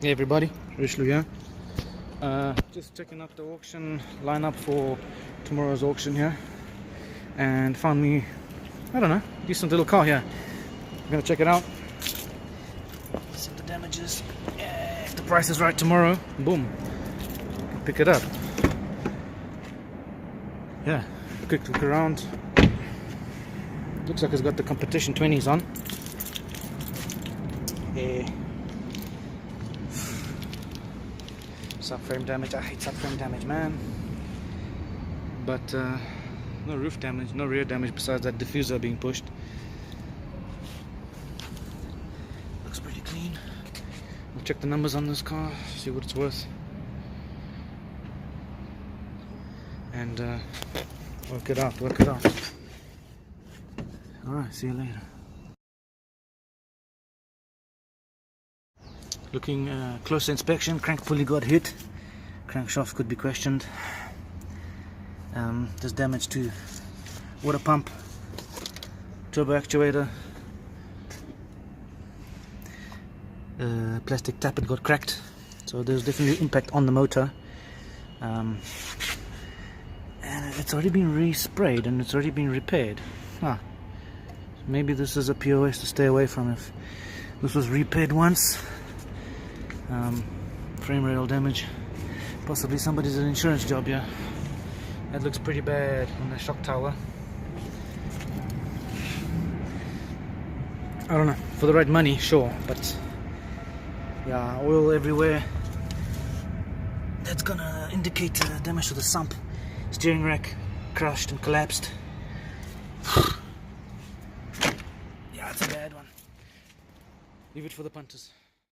Hey everybody, Rishlu here. Just checking out the auction lineup for tomorrow's auction here, and found me, I don't know, decent little car here. I'm gonna check it out. See what the damage is. Yeah, if the price is right tomorrow, boom, pick it up. Yeah, quick look around. Looks like it's got the competition 20s on. Yeah. Subframe damage. I hate subframe damage, man. But no roof damage, no rear damage besides that diffuser being pushed. Looks pretty clean. I'll check the numbers on this car, see what it's worth, and work it out. Alright, see you later. Looking closer inspection, crank pulley got hit, crankshaft could be questioned. There's damage to water pump, turbo actuator, plastic tappet got cracked, so there's definitely impact on the motor. And it's already been resprayed and it's already been repaired. Maybe this is a POS to stay away from. If this was repaired once. Frame rail damage, possibly somebody's an insurance job here. That looks pretty bad on the shock tower. I don't know, for the right money, sure, but yeah, oil everywhere. That's gonna indicate damage to the sump. Steering rack crushed and collapsed. Yeah, it's a bad one. Leave it for the punters.